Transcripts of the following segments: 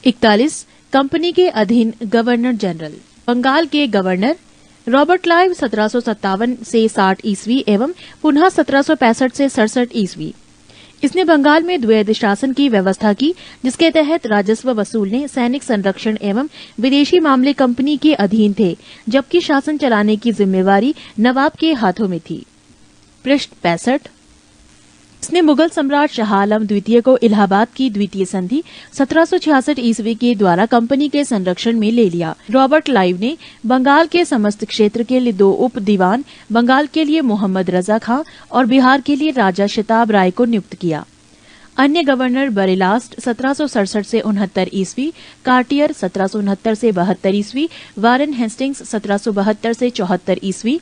41 company के अधीन governor general. Bengal के गवर्नर रॉबर्ट क्लाइव 1757 से 60 ईस्वी एवं पुनः 1765 से 67 ईस्वी। इसने बंगाल में द्वैध शासन की व्यवस्था की, जिसके तहत राजस्व वसूलने, सैनिक संरक्षण एवं विदेशी मामले कंपनी के अधीन थे, जबकि शासन चलाने की जिम्मेवारी नवाब के हाथों में थी। पृष्ठ 65। इसने मुगल सम्राट शाह आलम द्वितीय को इलाहाबाद की द्वितीय संधि 1766 ईस्वी के द्वारा कंपनी के संरक्षण में ले लिया। रॉबर्ट क्लाइव ने बंगाल के समस्त क्षेत्र के लिए 2 उप दीवान, बंगाल के लिए मोहम्मद रजा खां और बिहार के लिए राजा शिताब राय को नियुक्त किया। अन्य गवर्नर बरेलास्ट 1767 से 69 ईस्वी, कार्टियर 1769 से 72 ईस्वी, वारेन हेस्टिंग्स 1772 से 74 ईस्वी।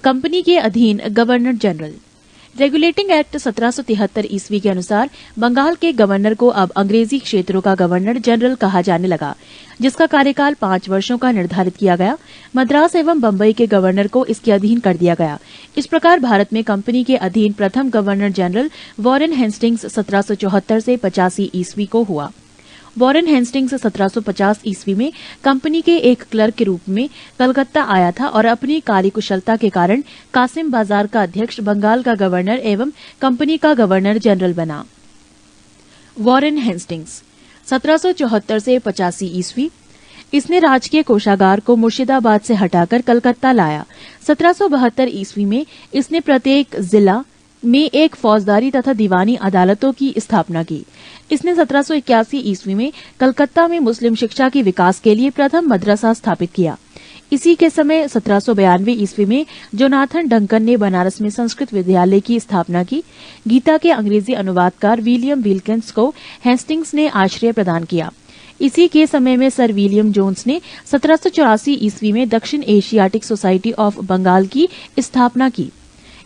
कंपनी के अधीन गवर्नर जनरल। रेगुलेटिंग एक्ट 1773 ईस्वी के अनुसार बंगाल के गवर्नर को अब अंग्रेजी क्षेत्रों का गवर्नर जनरल कहा जाने लगा, जिसका कार्यकाल 5 वर्षों का निर्धारित किया गया। मद्रास एवं बंबई के गवर्नर को इसके अधीन कर दिया गया। इस प्रकार भारत में कंपनी के अधीन प्रथम गवर्नर जनरल वॉरेन हेस्टिंग्स 1774 से 85 ईस्वी को हुआ। वॉरेन हेस्टिंग्स 1750 ईस्वी में कंपनी के एक क्लर्क के रूप में कलकत्ता आया था और अपनी कार्यकुशलता के कारण कासिम बाजार का अध्यक्ष, बंगाल का गवर्नर एवं कंपनी का गवर्नर जनरल बना। वॉरेन हेस्टिंग्स 1774 से 85 ईस्वी। इसने राजकीय कोषागार को मुर्शिदाबाद से हटाकर कलकत्ता लाया। 1772 ईस्वी में इसने प्रत्येक जिला में एक फौजदारी तथा दीवानी अदालतों की स्थापना की। इसने 1781 ईस्वी में कलकत्ता में मुस्लिम शिक्षा के विकास के लिए प्रथम मदरसा स्थापित किया। इसी के समय 1792 ईस्वी में जोनाथन डंकन ने बनारस में संस्कृत विद्यालय की स्थापना की। गीता के अंग्रेजी अनुवादकार विलियम विल्किंस को हेस्टिंग्स ने आश्रय प्रदान किया। इसी के समय में सर विलियम जोन्स ने 1784 ईस्वी में दक्षिण एशियाटिक सोसाइटी ऑफ बंगाल की स्थापना की।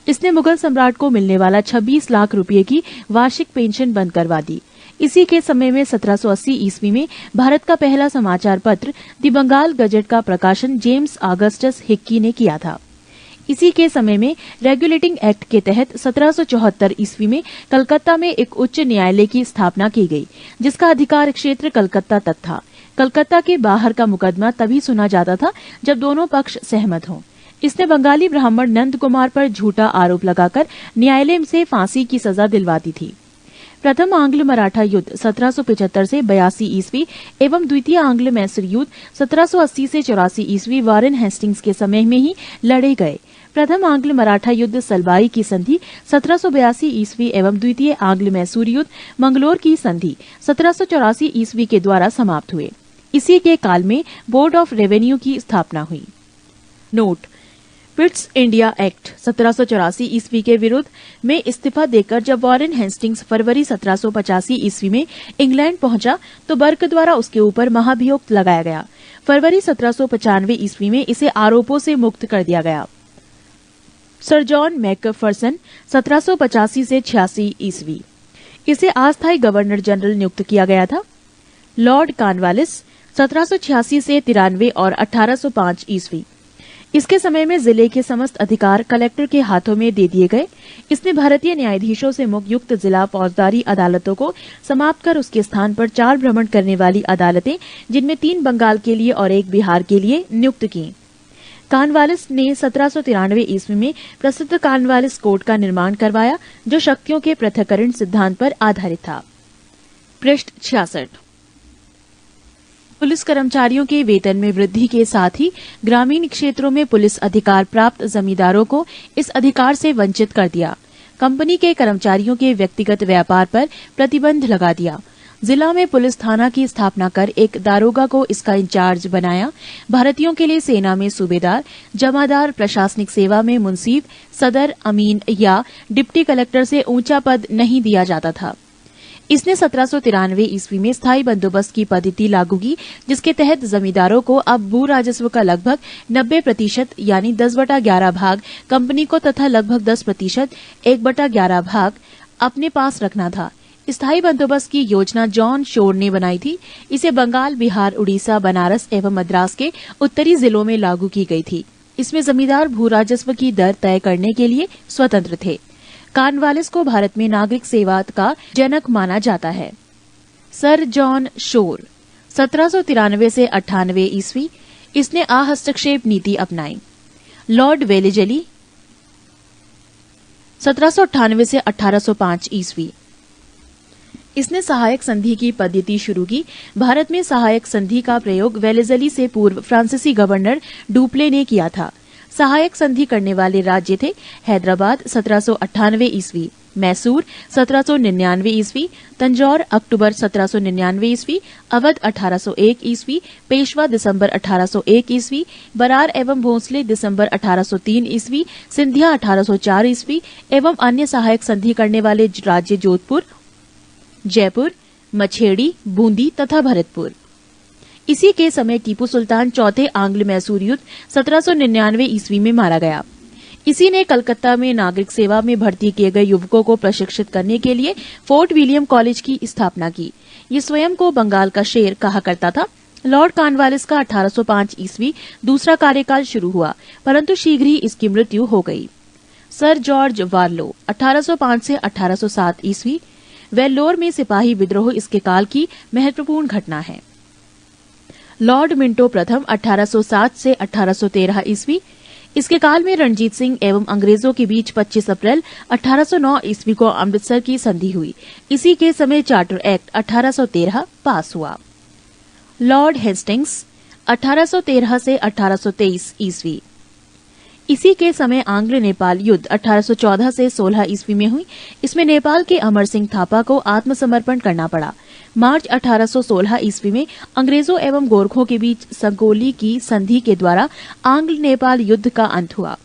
इसने मुगल सम्राट को मिलने वाला 26 लाख रुपए की वार्षिक पेंशन बंद करवा दी। इसी के समय में 1780 ईस्वी में भारत का पहला समाचार पत्र द बंगाल गजट का प्रकाशन जेम्स ऑगस्टस हिक्की ने किया था। इसी के समय में रेगुलेटिंग एक्ट के तहत 1774 ईस्वी में कलकत्ता में एक उच्च न्यायालय की स्थापना की गई, जिसका अधिकार क्षेत्र कलकत्ता तक था। कलकत्ता के बाहर का मुकदमा तभी सुना जाता था जब दोनों पक्ष सहमत हों। इसने बंगाली ब्राह्मण नंद कुमार पर झूठा आरोप लगाकर न्यायालय से फांसी की सजा दिलवाती थी। प्रथम आंग्ल मराठा युद्ध 1775 से 82 ईस्वी एवं द्वितीय आंग्ल मैसूर युद्ध 1780 से 84 ईस्वी वॉरेन हेस्टिंग्स के समय में ही लड़े गए। प्रथम आंग्ल मराठा युद्ध सलबाई की संधि 1782 ईस्वी एवं द्वितीय आंग्ल मैसूर युद्ध मंगलोर की संधि 1784 ईस्वी के द्वारा समाप्त हुए। इसी के काल में बोर्ड ऑफ रेवेन्यू की स्थापना हुई। नोट: पिट्स इंडिया एक्ट 1784 ईस्वी के विरुद्ध में इस्तीफा देकर जब वॉरेन हेस्टिंग्स फरवरी 1785 ईस्वी में इंग्लैंड पहुंचा तो बर्क द्वारा उसके ऊपर महाभियोग लगाया गया। फरवरी 1795 ईस्वी में इसे आरोपों से मुक्त कर दिया गया। सर जॉन मैकफर्सन 1785 से 86 ईस्वी। इसे अस्थायी गवर्नर जनरल नियुक्त किया गया था। लॉर्ड कॉर्नवालिस 1786 से 93 और 1805 ईस्वी। इसके समय में जिले के समस्त अधिकार कलेक्टर के हाथों में दे दिए गए। इसने भारतीय न्यायाधीशों से मुक्त जिला फौजदारी अदालतों को समाप्त कर उसके स्थान पर 4 भ्रमण करने वाली अदालतें, जिनमें 3 बंगाल के लिए और 1 बिहार के लिए, नियुक्त की। कॉर्नवालिस ने 1793 ईस्वी में प्रसिद्ध कॉर्नवालिस कोर्ट का निर्माण करवाया, जो शक्तियों के पृथक्करण सिद्धांत पर आधारित था। पृष्ठ 66। पुलिस कर्मचारियों के वेतन में वृद्धि के साथ ही ग्रामीण क्षेत्रों में पुलिस अधिकार प्राप्त जमींदारों को इस अधिकार से वंचित कर दिया। कंपनी के कर्मचारियों के व्यक्तिगत व्यापार पर प्रतिबंध लगा दिया। जिला में पुलिस थाना की स्थापना कर एक दारोगा को इसका इंचार्ज बनाया। भारतीयों के लिए सेना में सूबेदार, जमादार, प्रशासनिक सेवा में मुंसीफ, सदर, अमीन या डिप्टी कलेक्टर से ऊंचा पद नहीं दिया जाता था। इसने 1793 ईस्वी में स्थायी बंदोबस्त की पद्धति लागू की, जिसके तहत जमींदारों को अब भू राजस्व का लगभग 90% यानी 10/11 भाग कंपनी को तथा लगभग 10% 1/11 भाग अपने पास रखना था। स्थायी बंदोबस्त की योजना जॉन शोर ने बनाई थी। इसे बंगाल, बिहार, उड़ीसा, बनारस एवं मद्रास के उत्तरी जिलों में लागू की गई थी। इसमें जमींदार भू राजस्व की दर तय करने के लिए स्वतंत्र थे। कॉर्नवालिस को भारत में नागरिक सेवा का जनक माना जाता है। सर जॉन शोर 1793 से 98 ईस्वी, इसने अहस्तक्षेप नीति अपनाई। लॉर्ड वेलेजली 1798 से 1805 ईस्वी, इसने सहायक संधि की पद्धति शुरू की। भारत में सहायक संधि का प्रयोग वेलेजली से पूर्व फ्रांसीसी गवर्नर डुप्ले ने किया था। सहायक संधि करने वाले राज्य थे हैदराबाद 1798 ईस्वी, मैसूर 1799 ईस्वी, तंजौर अक्टूबर 1799 ईस्वी, अवध 1801 ईस्वी, पेशवा दिसंबर 1801 ईस्वी, बरार एवं भोंसले दिसंबर 1803 ईस्वी, सिंधिया 1804 ईस्वी एवं अन्य सहायक संधि करने वाले राज्य जोधपुर, जयपुर, मछेड़ी, बूंदी तथा भरतपुर। इसी के समय टीपू सुल्तान चौथे आंग्ल मैसूर युद्ध 1799 ईस्वी में मारा गया। इसी ने कलकत्ता में नागरिक सेवा में भर्ती किए गए युवकों को प्रशिक्षित करने के लिए फोर्ट विलियम कॉलेज की स्थापना की। ये स्वयं को बंगाल का शेर कहा करता था। लॉर्ड कॉर्नवालिस का 1805 ईस्वी दूसरा कार्यकाल शुरू हुआ, परंतु शीघ्र ही इसकी मृत्यु हो गई। सर जॉर्ज वारलो 1805 से 1807 ईस्वी, वेल्लोर में सिपाही विद्रोह इसके काल की महत्वपूर्ण घटना है। लॉर्ड मिंटो प्रथम 1807 से 1813 ईस्वी, इसके काल में रणजीत सिंह एवं अंग्रेजों के बीच 25 अप्रैल 1809 ईस्वी को अमृतसर की संधि हुई। इसी के समय चार्टर एक्ट 1813 पास हुआ। लॉर्ड हेस्टिंग्स 1813 से 1823 ईस्वी, इसी के समय आंग्ल नेपाल युद्ध 1814 से 16 ईस्वी में हुई। इसमें नेपाल के अमर सिंह थापा को आत्मसमर्पण करना पड़ा। मार्च 1816 ईस्वी में अंग्रेजों एवं गोरखों के बीच संगोली की संधि के द्वारा आंग्ल नेपाल युद्ध का अंत हुआ।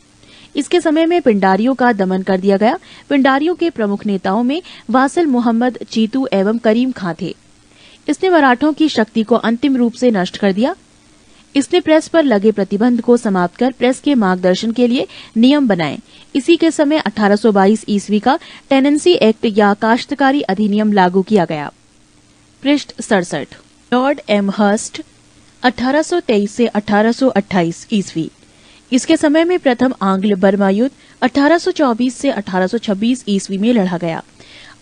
इसके समय में पिंडारियों का दमन कर दिया गया। पिंडारियों के प्रमुख नेताओं में वासिल मोहम्मद चीतू एवं करीम खां थे। इसने मराठों की शक्ति को अंतिम रूप से नष्ट कर दिया। इसने प्रेस पर लगे प्रतिबंध को समाप्त कर प्रेस के मार्गदर्शन के लिए नियम बनाए। इसी के समय 1822 ईस्वी का टेनेंसी एक्ट या काश्तकारी अधिनियम लागू किया गया। पृष्ठ 67। लॉर्ड एम हर्स्ट 1823 से 1828 ईस्वी, इसके समय में प्रथम आंग्ल बर्मा युद्ध 1824 से 1826 ईस्वी में लड़ा गया।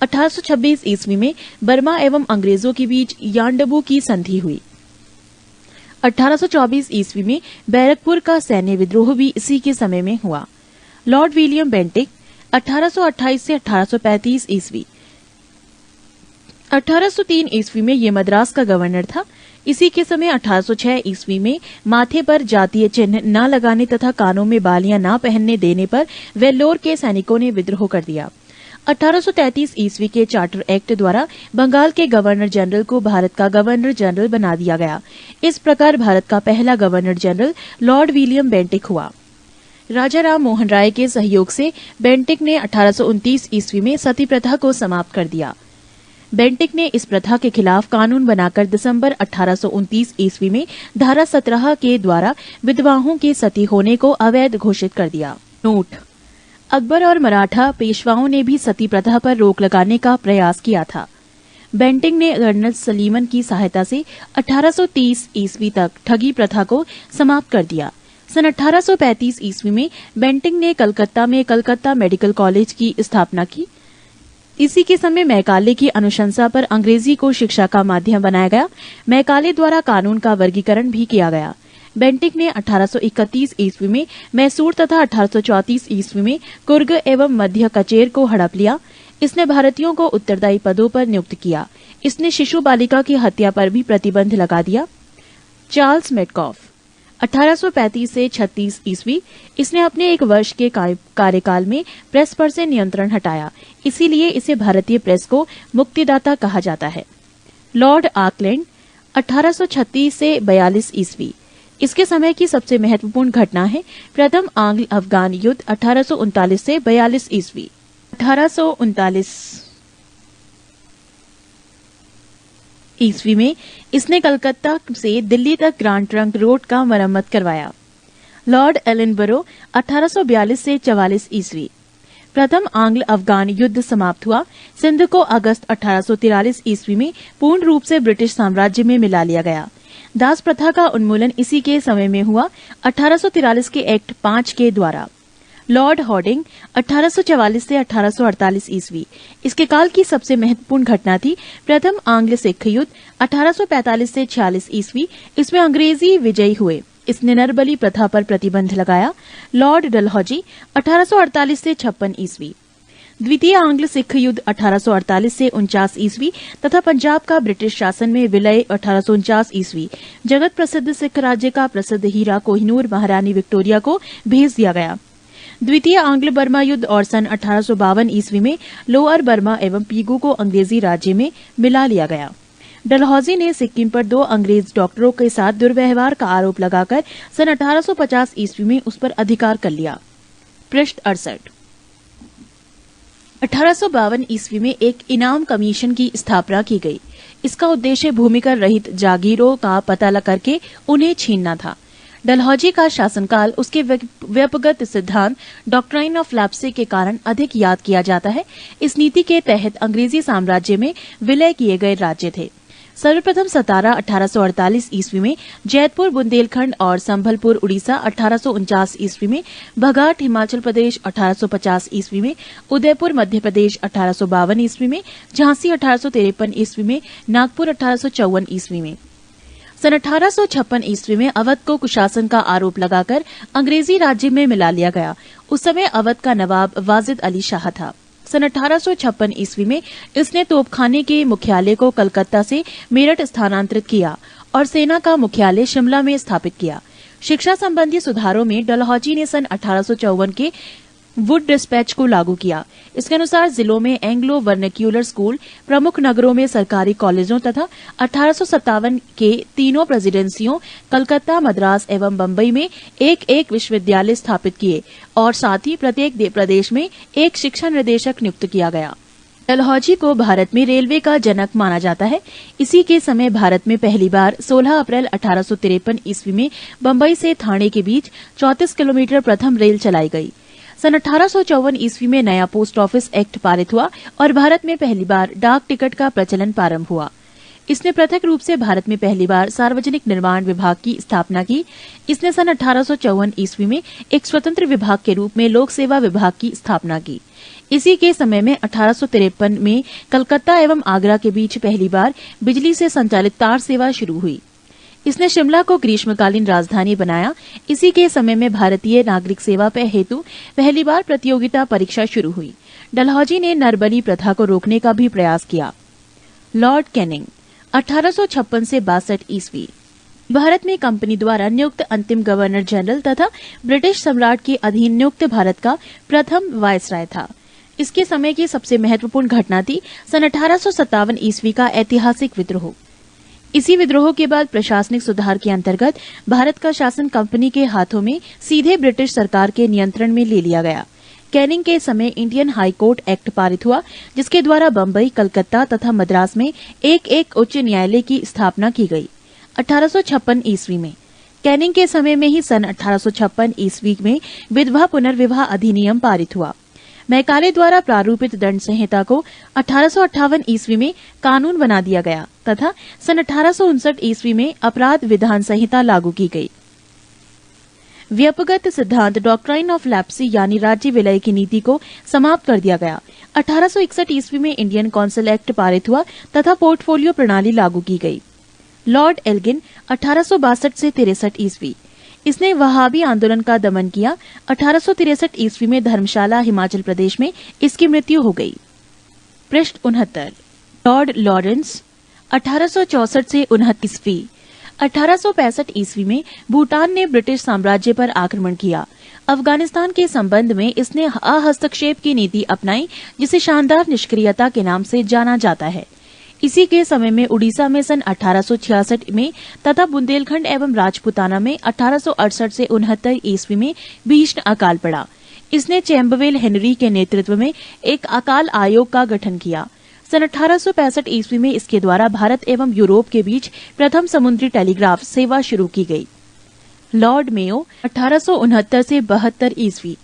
1826 ईस्वी में बर्मा एवं अंग्रेजों के बीच यांडबू की संधि हुई। 1824 ईस्वी में बैरकपुर का सैन्य विद्रोह भी इसी के समय में हुआ। लॉर्ड विलियम बेंटिक 1828 से 1835 ईस्वी, 1803 ईस्वी में ये मद्रास का गवर्नर था। इसी के समय 1806 ईस्वी में माथे पर जातीय चिन्ह न लगाने तथा कानों में बालियां न पहनने देने पर वेल्लोर के सैनिकों ने विद्रोह कर दिया। 1833 ईस्वी के चार्टर एक्ट द्वारा बंगाल के गवर्नर जनरल को भारत का गवर्नर जनरल बना दिया गया। इस प्रकार भारत का पहला governor general Lord William Bentinck हुआ। राजा राम मोहन राय के सहयोग से बेंटिक ने 1829 ईस्वी में सती प्रथा को समाप्त कर दिया। बेंटिक ने इस प्रथा के खिलाफ कानून बनाकर दिसंबर 1829 ईस्वी में धारा 17 के द्वारा विधवाओं के सती होने को अवैध घोषित कर दिया। नोट: अकबर और मराठा पेशवाओं ने भी सती प्रथा पर रोक लगाने का प्रयास किया था। बेंटिक ने कर्नल सलीमन की सहायता से 1830 ईस्वी तक ठगी प्रथा को समाप्त कर दिया। सन 1835 ईस्वी में बेंटिक ने कलकत्ता में कलकत्ता मेडिकल कॉलेज की स्थापना की। इसी के समय मैकाले की अनुशंसा पर अंग्रेजी को शिक्षा का माध्यम बनाया गया। मैकाले द्वारा कानून का वर्गीकरण भी किया गया। बेंटिक ने 1831 ईस्वी में मैसूर तथा 1834 ईस्वी में कुर्ग एवं मध्य कचेर को हड़प लिया। इसने भारतीयों को उत्तरदायी पदों पर नियुक्त किया। इसने शिशु बालिका की हत्या पर भी प्रतिबंध लगा दिया। चार्ल्स मेटकॉफ 1835 से 36 ईस्वी, इसने अपने एक वर्ष के कार्यकाल में प्रेस पर से नियंत्रण हटाया। इसीलिए इसे भारतीय प्रेस को मुक्तिदाता कहा जाता है। लॉर्ड आकलैंड 1836 से 42 ईस्वी, इसके समय की सबसे महत्वपूर्ण घटना है प्रथम आंग्ल अफगान युद्ध 1839 से 42 ईस्वी। 1839 ईस्वी में इसने कलकत्ता से दिल्ली तक ग्रांड ट्रंक रोड का मरम्मत करवाया। लॉर्ड एलनबरो 1842 से 44 ईस्वी, प्रथम आंग्ल अफगान युद्ध समाप्त हुआ। सिंध को अगस्त 1843 ईस्वी में पूर्ण रूप से ब्रिटिश साम्राज्य में मिला लिया गया। दास प्रथा का उन्मूलन इसी के समय में हुआ 1843 के एक्ट 5 के द्वारा। लॉर्ड हॉर्डिंग 1844 से 1848 ईस्वी। इसके काल की सबसे महत्वपूर्ण घटना थी प्रथम आंग्ल सिख युद्ध 1845 से 46 ईस्वी। इसमें अंग्रेजी विजयी हुए। इसने नरबली प्रथा पर प्रतिबंध लगाया। लॉर्ड डलहौजी 1848 से 56 ईस्वी। द्वितीय आंग्ल सिख युद्ध 1848 से 49 ईस्वी तथा पंजाब का ब्रिटिश शासन में विलय 1849 ईस्वी। जगत प्रसिद्ध सिख राज्य का प्रसिद्ध हीरा कोहिनूर महारानी विक्टोरिया को भेज दिया गया। द्वितीय आंग्ल बर्मा युद्ध और सन 1852 ईस्वी में लोअर बर्मा एवं पीगू को अंग्रेजी राज्य में मिला लिया गया। डलहौजी ने सिक्किम पर 2 अंग्रेज डॉक्टरों के साथ दुर्व्यवहार का आरोप लगाकर सन 1850 ईस्वी में उस पर अधिकार कर लिया। पृष्ठ 68। 1852 ईस्वी में एक इनाम कमीशन की स्थापना की गई। इसका उद्देश्य भूमिकर रहित जागीरों का पता करके उन्हें छीनना था। डलहौजी का शासनकाल उसके व्यपगत सिद्धांत डॉक्ट्राइन ऑफ लैप्से के कारण अधिक याद किया जाता है। इस नीति के तहत अंग्रेजी साम्राज्य में विलय किए गए राज्य थे। सर्वप्रथम सतारा 1848 ईस्वी में, जैतपुर बुंदेलखंड और संभलपुर उड़ीसा 1849 ईस्वी में, बघाट हिमाचल प्रदेश 1850 ईस्वी में, उदयपुर मध्य प्रदेश 1852 ईस्वी में, झांसी 1853 ईस्वी में, नागपुर 1854 ईस्वी में। सन 1856 ईस्वी में अवध को कुशासन का आरोप लगाकर अंग्रेजी राज्य में मिला लिया गया। उस समय अवध का नवाब वाजिद अली शाह था। सन 1856 ईस्वी में इसने तोपखाने के मुख्यालय को कलकत्ता से मेरठ स्थानांतरित किया और सेना का मुख्यालय शिमला में स्थापित किया। शिक्षा संबंधी सुधारों में डलहौजी ने सन 1854 के वुड डिस्पैच को लागू किया। इसके अनुसार जिलों में एंग्लो वर्निक्यूलर स्कूल, प्रमुख नगरों में सरकारी कॉलेजों तथा 1857 के तीनों प्रेसिडेंसियों कलकत्ता, मद्रास एवं बम्बई में एक एक विश्वविद्यालय स्थापित किए और साथ ही प्रत्येक प्रदेश में एक शिक्षा निर्देशक नियुक्त किया गया। डलहौजी को भारत में रेलवे का जनक माना जाता है। इसी के समय भारत में पहली बार 16 अप्रैल 1853 ईस्वी में बम्बई से ठाणे के बीच 34 किलोमीटर प्रथम रेल चलाई गई। सन 1854 ईस्वी में नया पोस्ट ऑफिस एक्ट पारित हुआ और भारत में पहली बार डाक टिकट का प्रचलन प्रारंभ हुआ। इसने पृथक रूप से भारत में पहली बार सार्वजनिक निर्माण विभाग की स्थापना की। इसने सन 1854 ईस्वी में एक स्वतंत्र विभाग के रूप में लोक सेवा विभाग की स्थापना की। इसी के समय में 1853 में कलकत्ता एवं आगरा के बीच पहली बार बिजली से संचालित तार सेवा शुरू हुई। इसने शिमला को ग्रीष्मकालीन राजधानी बनाया। इसी के समय में भारतीय नागरिक सेवा हेतु पहली बार प्रतियोगिता परीक्षा शुरू हुई। डलहौजी ने नरबली प्रथा को रोकने का भी प्रयास किया। लॉर्ड कैनिंग 1856 से 62 ईस्वी भारत में कंपनी द्वारा नियुक्त अंतिम गवर्नर जनरल तथा ब्रिटिश सम्राट के अधीन नियुक्त भारत का प्रथम वायसराय था। इसके समय की सबसे महत्वपूर्ण घटना थी सन 1857 ईस्वी का ऐतिहासिक विद्रोह। इसी विद्रोह के बाद प्रशासनिक सुधार के अंतर्गत भारत का शासन कंपनी के हाथों में सीधे ब्रिटिश सरकार के नियंत्रण में ले लिया गया। कैनिंग के समय इंडियन हाई कोर्ट एक्ट पारित हुआ, जिसके द्वारा बम्बई, कलकत्ता तथा मद्रास में एक एक उच्च न्यायालय की स्थापना की गई। 1856 ईस्वी में कैनिंग के समय में ही सन 1856 ईस्वी में विधवा पुनर्विवाह अधिनियम पारित हुआ। मैकाले द्वारा प्रारूपित दंड संहिता को 1858 ईस्वी में कानून बना दिया गया तथा सन 1859 ईस्वी में अपराध विधान संहिता लागू की गई। व्यपगत सिद्धांत डॉक्ट्राइन ऑफ लैप्से यानी राज्य विलय की नीति को समाप्त कर दिया गया। 1861 ईस्वी में इंडियन कौंसिल एक्ट पारित हुआ तथा पोर्टफोलियो प्रणाली लागू की गई। लॉर्ड एल्गिन 1862 से 63 ईस्वी इसने वहाबी आंदोलन का दमन किया। 1863 ईस्वी में धर्मशाला, हिमाचल प्रदेश में इसकी मृत्यु हो गई। पृष्ठ 69। लॉर्ड लॉरेंस 1864 से 59 ईस्वी 1865 ईस्वी में भूटान ने ब्रिटिश साम्राज्य पर आक्रमण किया। अफगानिस्तान के संबंध में इसने हस्तक्षेप की नीति अपनाई, जिसे शानदार निष्क्रियता के नाम से जाना जाता है। इसी के समय में उड़ीसा में सन 1866 में तथा बुंदेलखंड एवं राजपुताना में 1868 से 69 ईस्वी में भीषण अकाल पड़ा। इसने चैम्बरवेल हेनरी के नेतृत्व में एक अकाल आयोग का गठन किया। सन 1865 ईस्वी में इसके द्वारा भारत एवं यूरोप के बीच प्रथम समुद्री टेलीग्राफ सेवा शुरू की गई। लॉर्ड मेयो 1869 से 72 ईस्वी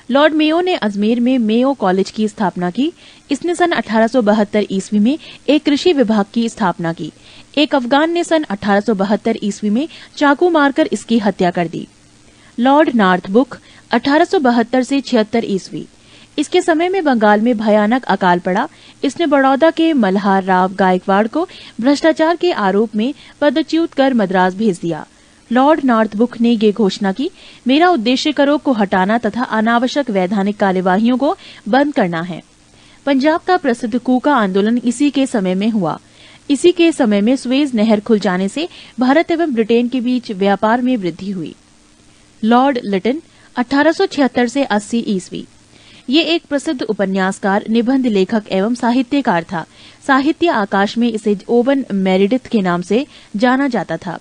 लॉर्ड मेयो ने अजमेर में मेयो कॉलेज की स्थापना की। इसने सन 1872 ईस्वी में एक कृषि विभाग की स्थापना की। एक अफगान ने सन 1872 ईस्वी में चाकू मारकर इसकी हत्या कर दी। लॉर्ड नॉर्थबुक 1872 से 76 ईस्वी। इसके समय में बंगाल में भयानक अकाल पड़ा। इसने बड़ौदा के मल्हार राव गायकवाड़ को भ्रष्टाचार के आरोप में पदच्युत कर मद्रास भेज दिया। लॉर्ड नॉर्थबुक ने ये घोषणा की, मेरा उद्देश्य करों को हटाना तथा अनावश्यक वैधानिक कार्यवाहियों को बंद करना है। पंजाब का प्रसिद्ध कूका आंदोलन इसी के समय में हुआ। इसी के समय में सुएज नहर खुल जाने से भारत एवं ब्रिटेन के बीच व्यापार में वृद्धि हुई। लॉर्ड लिटन 1876 से 80 ईस्वी। ये एक प्रसिद्ध उपन्यासकार, निबंध लेखक एवं साहित्यकार था। साहित्य आकाश में इसे ओवन मेरिडिथ के नाम से जाना जाता था।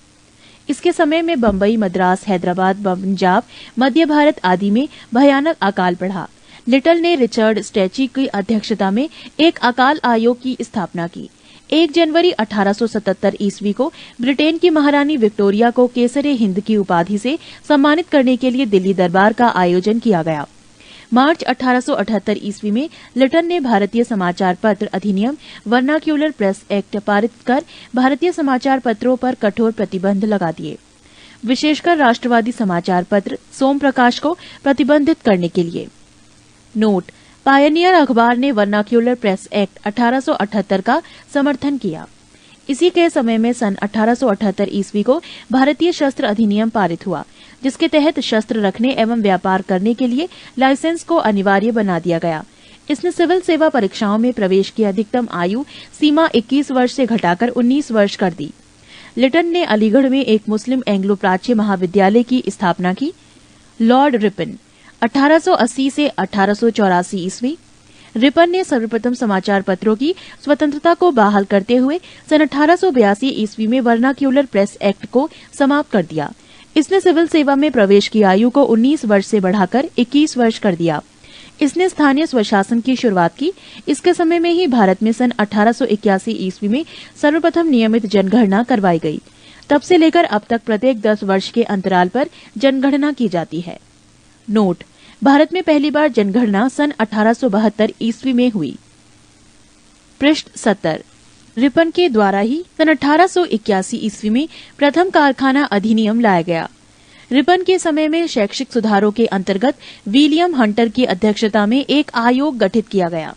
इसके समय में बंबई, मद्रास, हैदराबाद, पंजाब, मध्य भारत आदि में भयानक अकाल पड़ा। लिटल ने रिचर्ड स्टैची की अध्यक्षता में एक अकाल आयोग की स्थापना की। 1 जनवरी 1877 ईस्वी को ब्रिटेन की महारानी विक्टोरिया को केसरे हिंद की उपाधि से सम्मानित करने के लिए दिल्ली दरबार का आयोजन किया गया। मार्च 1878 ईस्वी में लिटन ने भारतीय समाचार पत्र अधिनियम वर्नाक्यूलर प्रेस एक्ट पारित कर भारतीय समाचार पत्रों पर कठोर प्रतिबंध लगा दिए, विशेषकर राष्ट्रवादी समाचार पत्र सोम प्रकाश को प्रतिबंधित करने के लिए। नोट: पायनियर अखबार ने वर्नाक्यूलर प्रेस एक्ट 1878 का समर्थन किया। इसी के समय में सन 1878 ईस्वी को भारतीय शस्त्र अधिनियम पारित हुआ, जिसके तहत शस्त्र रखने एवं व्यापार करने के लिए लाइसेंस को अनिवार्य बना दिया गया। इसने सिविल सेवा परीक्षाओं में प्रवेश की अधिकतम आयु सीमा 21 वर्ष से घटाकर 19 वर्ष कर दी। लिटन ने अलीगढ़ में एक मुस्लिम एंग्लो प्राच्य महाविद्यालय की स्थापना की। लॉर्ड रिपन 1880 से 1884 ईस्वी। रिपन ने सर्वप्रथम समाचार पत्रों की स्वतंत्रता को बहाल करते हुए सन 1882 ईस्वी में वर्नाक्यूलर प्रेस एक्ट को समाप्त कर दिया। इसने सिविल सेवा में प्रवेश की आयु को 19 वर्ष से बढ़ाकर 21 वर्ष कर दिया। इसने स्थानीय स्वशासन की शुरुआत की। इसके समय में ही भारत में सन 1881 ईस्वी में सर्वप्रथम नियमित जनगणना करवाई गई। तब से लेकर अब तक प्रत्येक 10 वर्ष के अंतराल पर जनगणना की जाती है। नोट: भारत में पहली बार जनगणना सन 1872 ईस्वी में हुई। पृष्ठ 70। रिपन के द्वारा ही सन 1881 ईस्वी में प्रथम कारखाना अधिनियम लाया गया। रिपन के समय में शैक्षिक सुधारों के अंतर्गत विलियम हंटर की अध्यक्षता में एक आयोग गठित किया गया।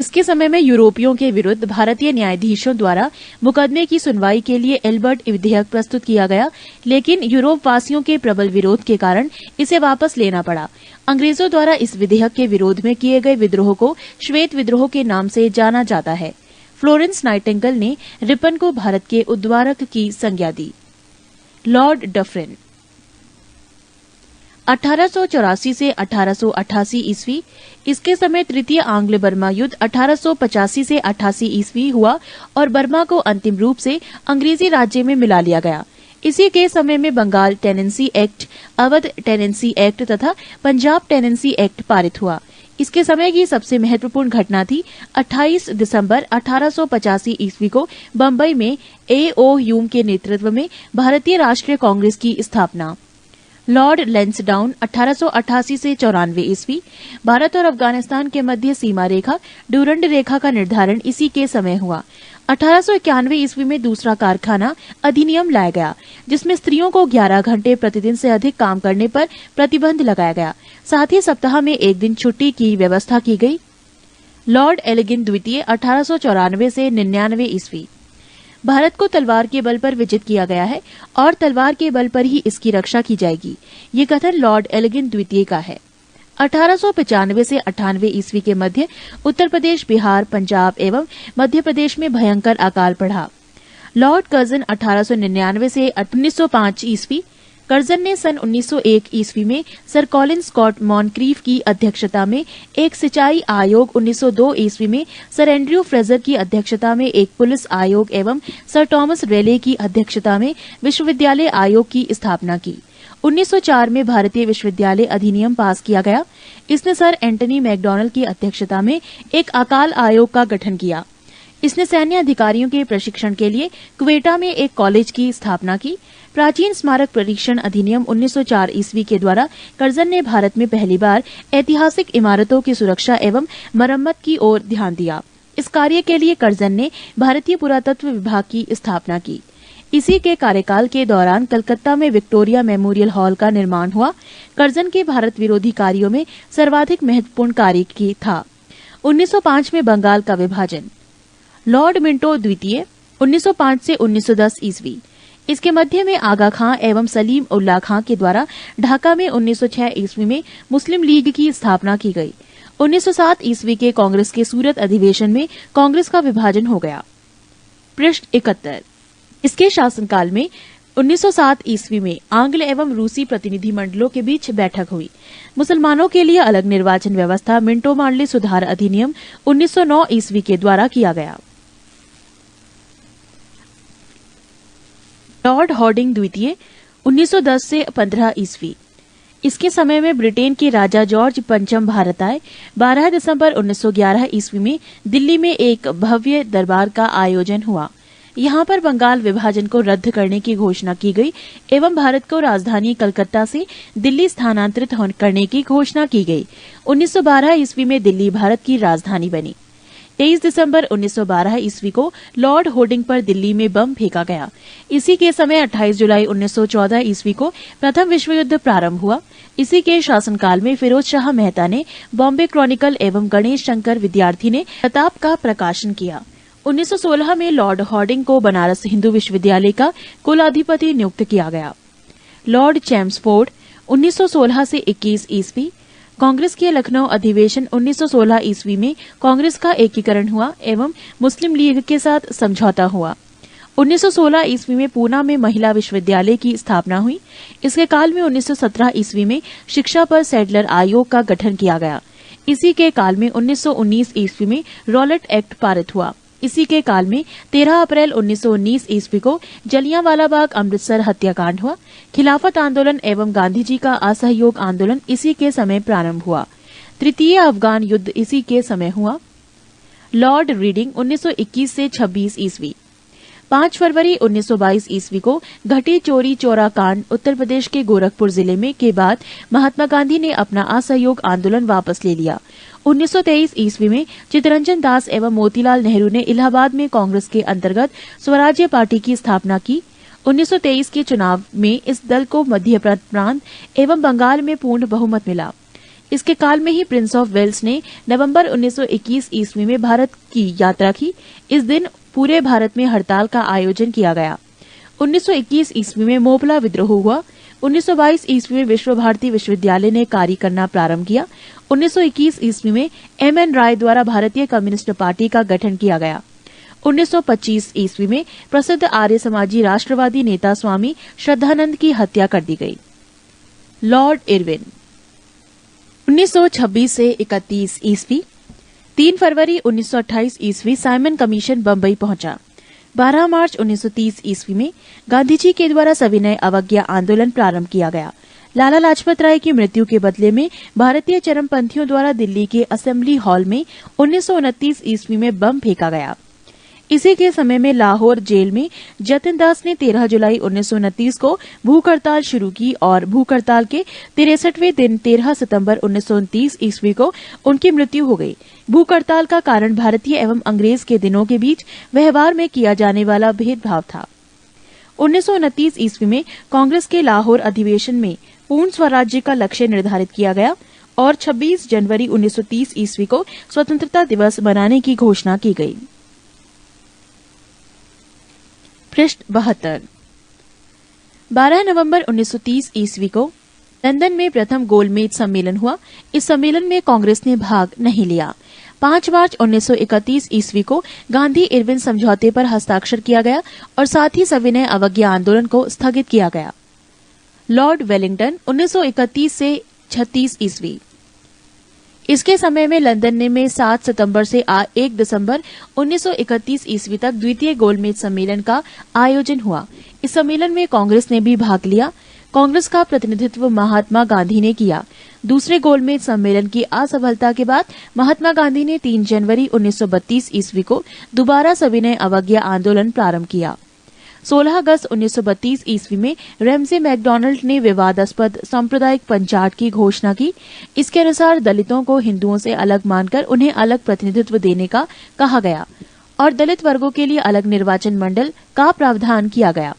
इसके समय में यूरोपियों के विरुद्ध भारतीय न्यायाधीशों द्वारा मुकदमे की सुनवाई के लिए एल्बर्ट विधेयक प्रस्तुत किया गया, लेकिन यूरोप वासियों के प्रबल विरोध के कारण इसे वापस लेना पड़ा। अंग्रेजों द्वारा इस विधेयक के विरोध में किए गए विद्रोह को श्वेत विद्रोह के नाम से जाना जाता है। फ्लोरेंस नाइटिंगेल ने रिपन को भारत के उद्वारक की संज्ञा दी। लॉर्ड डफरिन 1884 से 1888 ईस्वी। इसके समय तृतीय आंग्ल बर्मा युद्ध 1885 से 88 ईस्वी हुआ और बर्मा को अंतिम रूप से अंग्रेजी राज्य में मिला लिया गया। इसी के समय में Bengal tenancy act, Awadh tenancy act तथा पंजाब टेनेंसी एक्ट पारित हुआ। इसके समय की सबसे महत्वपूर्ण घटना थी 28 दिसंबर 1885 ईस्वी को बंबई में A.O. ह्यूम के नेतृत्व में भारतीय राष्ट्रीय कांग्रेस की स्थापना। लॉर्ड लैंसडाउन 1888 से 94 ईस्वी। भारत और अफगानिस्तान के मध्य सीमा रेखा ड्यूरंड रेखा का निर्धारण इसी के समय हुआ। 1891 ईस्वी में दूसरा कारखाना अधिनियम लाया गया, जिसमें स्त्रियों को 11 घंटे प्रतिदिन से अधिक काम करने पर प्रतिबंध लगाया गया। साथ ही सप्ताह में एक दिन छुट्टी की व्यवस्था की गई। लॉर्ड एलिगिन द्वितीय 1894 से 99 ईस्वी। भारत को तलवार के बल पर विजित किया गया है और तलवार के बल पर ही इसकी रक्षा की जाएगी। ये कथन लॉर्ड एलिगिन द्वितीय का है। 1895 से 98 ईस्वी के मध्य उत्तर प्रदेश, बिहार, पंजाब एवं मध्य प्रदेश में भयंकर अकाल पड़ा। लॉर्ड कर्जन 1899 से 1905 ईस्वी। कर्जन ने सन 1901 ईस्वी में सर कॉलिन स्कॉट मॉनक्रीफ की अध्यक्षता में एक सिंचाई आयोग, 1902 ईस्वी में सर एंड्रयू फ्रेजर की अध्यक्षता में एक पुलिस आयोग एवं सर टॉमस रेले की अध्यक्षता में विश्वविद्यालय आयोग की स्थापना की। 1904 में भारतीय विश्वविद्यालय अधिनियम पास किया गया। इसने सर एंटनी मैकडॉनल्ड की अध्यक्षता में एक अकाल आयोग का गठन किया। इसने सैन्य अधिकारियों के प्रशिक्षण के लिए क्वेटा में एक कॉलेज की स्थापना की। प्राचीन स्मारक परीक्षण अधिनियम 1904 ईस्वी के द्वारा कर्जन ने भारत में पहली बार ऐतिहासिक इमारतों की सुरक्षा एवं मरम्मत की ओर ध्यान दिया। इस कार्य के लिए कर्जन ने भारतीय पुरातत्व विभाग की स्थापना की। इसी के कार्यकाल के दौरान कलकत्ता में विक्टोरिया मेमोरियल हॉल का निर्माण हुआ। कर्जन के भारत विरोधी कार्यों में सर्वाधिक महत्वपूर्ण कार्य था। 1905 में बंगाल का विभाजन। लॉर्ड मिंटो द्वितीय 1905 से 1910 ईस्वी। इसके मध्य में आगा खां एवं सलीम उल्लाह खां के द्वारा ढाका में 1906 ईस्वी में मुस्लिम लीग की स्थापना की गई। 1907 ईस्वी के कांग्रेस के सूरत अधिवेशन में कांग्रेस का विभाजन हो गया। पृष्ठ 71। इसके शासनकाल में 1907 ईस्वी में आंग्ल एवं रूसी प्रतिनिधि मंडलों के बीच बैठक हुई। मुसलमानों के लिए अलग निर्वाचन व्यवस्था मिंटो मार्ले सुधार अधिनियम 1909 ईस्वी के द्वारा किया गया। लॉर्ड हॉर्डिंग द्वितीय 1910 से 15 ईस्वी। इसके समय में ब्रिटेन के राजा जॉर्ज पंचम भारत आए। 12 दिसंबर 1911 ईस्वी में दिल्ली में एक भव्य दरबार का आयोजन हुआ। यहाँ पर बंगाल विभाजन को रद्द करने की घोषणा की गई एवं भारत को राजधानी कलकत्ता से दिल्ली स्थानांतरित करने की घोषणा की गई। 1912 ईस्वी में दिल्ली भारत की राजधानी बनी। 23 दिसंबर 1912 ईस्वी को लॉर्ड होर्डिंग पर दिल्ली में बम फेंका गया। इसी के समय 28 जुलाई 1914 ईस्वी को प्रथम विश्व युद्ध प्रारंभ हुआ। इसी के शासनकाल में फिरोज शाह मेहता ने बॉम्बे क्रॉनिकल एवं गणेश शंकर विद्यार्थी ने प्रताप का प्रकाशन किया। 1916 में लॉर्ड हॉर्डिंग को बनारस हिंदू विश्वविद्यालय का कुलाधिपति नियुक्त किया गया। लॉर्ड चैम्सफोर्ड 1916 से 21 ईस्वी। कांग्रेस के लखनऊ अधिवेशन 1916 ईस्वी में कांग्रेस का एकीकरण हुआ एवं मुस्लिम लीग के साथ समझौता हुआ। 1916 ईस्वी में पूना में महिला विश्वविद्यालय की स्थापना हुई। इसके काल में 1917 ईस्वी में शिक्षा पर सैडलर आयोग का गठन किया गया। इसी के काल में 1919 ईस्वी में रॉलेट एक्ट पारित हुआ। इसी के काल में 13 अप्रैल 1919 ईस्वी को जलियांवाला बाग अमृतसर हत्याकांड हुआ। खिलाफत आंदोलन एवं गांधी जी का असहयोग आंदोलन इसी के समय प्रारंभ हुआ। तृतीय अफगान युद्ध इसी के समय हुआ। लॉर्ड रीडिंग 1921 से 26 ईस्वी। 5 फरवरी 1922 ईस्वी को घटी चोरी चोरा कांड उत्तर प्रदेश के गोरखपुर जिले में के बाद महात्मा गांधी ने अपना असहयोग आंदोलन वापस ले लिया। 1923 ईस्वी में चित्तरंजन दास एवं मोतीलाल नेहरू ने इलाहाबाद में कांग्रेस के अंतर्गत स्वराज्य पार्टी की स्थापना की। 1923 के चुनाव में इस दल को मध्य प्रांत एवं बंगाल में पूर्ण बहुमत मिला। इसके काल में ही प्रिंस ऑफ वेल्स ने नवंबर 1921 ईस्वी में भारत की यात्रा की। इस दिन पूरे भारत में हड़ताल का आयोजन किया गया। 1921 ईस्वी में मोपला विद्रोह हुआ। 1922 ईस्वी में विश्व भारती विश्वविद्यालय ने कार्य करना प्रारंभ किया। 1921 ईस्वी में M.N. राय द्वारा भारतीय कम्युनिस्ट पार्टी का गठन किया गया। 1925 ईस्वी में प्रसिद्ध आर्य समाजी राष्ट्रवादी नेता स्वामी श्रद्धानंद की हत्या कर दी गई। लॉर्ड इरविन 1926 से 31 ईस्वी। 3 फरवरी 1928 ईस्वी साइमन कमीशन बंबई पहुंचा। 12 मार्च 1930 ईस्वी में गांधी जी के द्वारा सविनय अवज्ञा आंदोलन प्रारंभ किया गया। लाला लाजपत राय की मृत्यु के बदले में भारतीय चरमपंथियों द्वारा दिल्ली के असेंबली हॉल में 1929 ईस्वी में बम फेंका गया। इसी के समय में लाहौर जेल में जतिन दास ने 13 जुलाई 1929 को भूख हड़ताल शुरू की और भूख हड़ताल के 63वें दिन 13 सितंबर 1929 ईस्वी को उनकी मृत्यु हो गई। भूख हड़ताल का कारण भारतीय एवं अंग्रेज के दिनों के बीच व्यवहार में किया जाने वाला भेदभाव था। 1929 ईस्वी में कांग्रेस के लाहौर अधिवेशन में पूर्ण स्वराज्य का लक्ष्य निर्धारित किया गया और 26 जनवरी 1930 ईस्वी को स्वतंत्रता दिवस मनाने की घोषणा की गई। पृष्ठ 72। 12 नवंबर 1930 ईस्वी को लंदन में प्रथम गोलमेज सम्मेलन हुआ। इस सम्मेलन में कांग्रेस ने भाग नहीं लिया। 5 मार्च 1931 ईस्वी को गांधी इरविन समझौते पर हस्ताक्षर किया गया और साथ ही सविनय अवज्ञा आंदोलन को स्थगित किया गया। लॉर्ड वेलिंगटन 1931 से 36 ईस्वी। इसके समय में लंदन में 7 सितंबर से 1 दिसंबर 1931 ईस्वी तक द्वितीय गोलमेज सम्मेलन का आयोजन हुआ। इस सम्मेलन में कांग्रेस ने भी भाग लिया। कांग्रेस का प्रतिनिधित्व महात्मा गांधी ने किया। दूसरे गोलमेज सम्मेलन की असफलता के बाद महात्मा गांधी ने 3 जनवरी 1932 ईस्वी को दोबारा सविनय अवज्ञा आंदोलन प्रारंभ किया। 16 अगस्त 1932 ईस्वी में रैमजे मैकडॉनल्ड ने विवादास्पद सांप्रदायिक पंचायत की घोषणा की। इसके अनुसार दलितों को हिंदुओं से अलग मानकर उन्हें अलग प्रतिनिधित्व देने का कहा गया और दलित वर्गों के लिए अलग निर्वाचन मंडल का प्रावधान किया गया।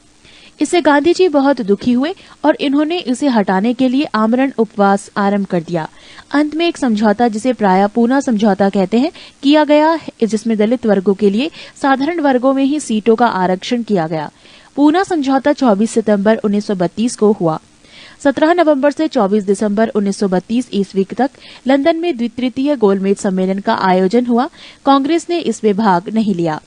इससे गांधी जी बहुत दुखी हुए और इन्होंने इसे हटाने के लिए आमरण उपवास आरंभ कर दिया। अंत में एक समझौता, जिसे प्रायः पूना समझौता कहते हैं, किया गया, जिसमें दलित वर्गों के लिए साधारण वर्गों में ही सीटों का आरक्षण किया गया। पूना समझौता 24 सितंबर 1932 को हुआ। 17 नवंबर से 24 दिसंबर 1932 ईस्वी तक लंदन में द्वितीय गोलमेज सम्मेलन का आयोजन हुआ। कांग्रेस ने इसमें भाग नहीं लिया।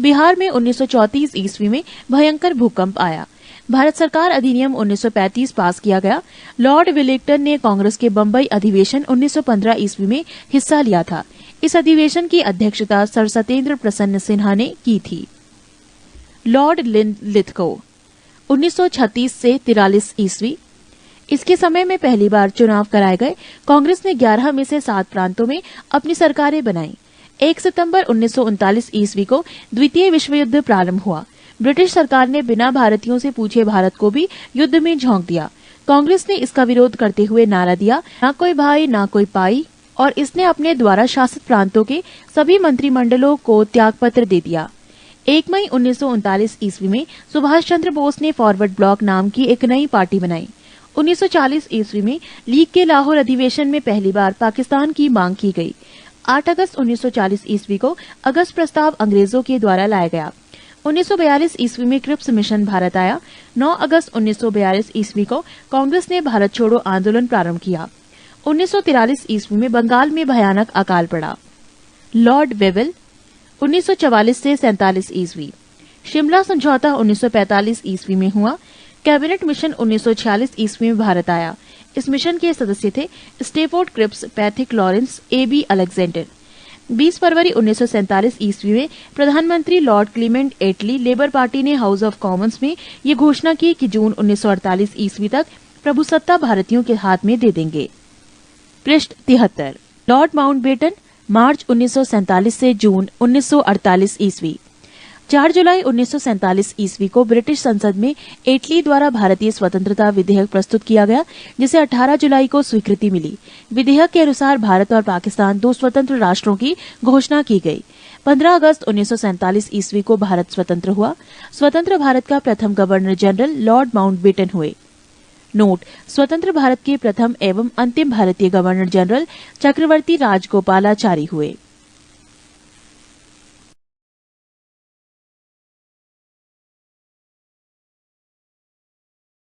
बिहार में 1934 ईस्वी में भयंकर भूकंप आया। भारत सरकार अधिनियम 1935 पास किया गया। लॉर्ड वेलिंगटन ने कांग्रेस के बंबई अधिवेशन 1915 ईस्वी में हिस्सा लिया था। इस अधिवेशन की अध्यक्षता सर सत्येंद्र प्रसन्न सिन्हा ने की थी। लॉर्ड लिथगो 1936 से 43 ईस्वी, इसके समय में पहली बार चुनाव कराए गए। कांग्रेस ने 11 में से 7 प्रांतों में अपनी सरकारें बनाई। 1 सितंबर 1939 ईस्वी को द्वितीय विश्व युद्ध प्रारंभ हुआ। ब्रिटिश सरकार ने बिना भारतीयों से पूछे भारत को भी युद्ध में झोंक दिया। कांग्रेस ने इसका विरोध करते हुए नारा दिया, ना कोई भाई ना कोई पाई, और इसने अपने द्वारा शासित प्रांतों के सभी मंत्रिमंडलों को त्यागपत्र दे दिया। 1 मई 1939 ईस्वी में सुभाष चंद्र बोस ने फॉरवर्ड ब्लॉक नाम की एक नई पार्टी बनाई। 1940 ईस्वी में लीग के लाहौर अधिवेशन में पहली बार पाकिस्तान की मांग की गई। 8 अगस्त 1940 ईस्वी को अगस्त प्रस्ताव अंग्रेजों के द्वारा लाया गया। 1942 ईस्वी में क्रिप्स मिशन भारत आया। 9 अगस्त 1942 ईस्वी को कांग्रेस ने भारत छोड़ो आंदोलन प्रारंभ किया। 1943 ईस्वी में बंगाल में भयानक अकाल पड़ा। लॉर्ड वेवेल 1944 से 47 ईस्वी। शिमला समझौता 1945 ईस्वी में हुआ। कैबिनेट मिशन 1946 ईस्वी में भारत आया। इस मिशन के सदस्य थे Stafford Cripps, Pethick Lawrence, A.B. Alexander. 20 फरवरी 1947 ईस्वी में प्रधानमंत्री lord Clement Attlee Labour party ने हाउस ऑफ कॉमन्स में ये घोषणा की कि जून 1948 ईस्वी तक प्रभुसत्ता भारतीयों के हाथ में दे देंगे। पृष्ठ 73। लॉर्ड माउंटबेटन मार्च 1947 से जून 1948 ईस्वी। 4 जुलाई 1947 ईस्वी को ब्रिटिश संसद में एटली द्वारा भारतीय स्वतंत्रता विधेयक प्रस्तुत किया गया, जिसे 18 जुलाई को स्वीकृति मिली। विधेयक के अनुसार भारत और पाकिस्तान 2 स्वतंत्र राष्ट्रों की घोषणा की गई। 15 अगस्त 1947 ईस्वी को भारत स्वतंत्र हुआ। स्वतंत्र भारत का प्रथम गवर्नर जनरल लॉर्ड माउंटबेटन हुए। नोट: स्वतंत्र भारत के प्रथम एवं अंतिम भारतीय गवर्नर जनरल चक्रवर्ती राजगोपालाचारी हुए।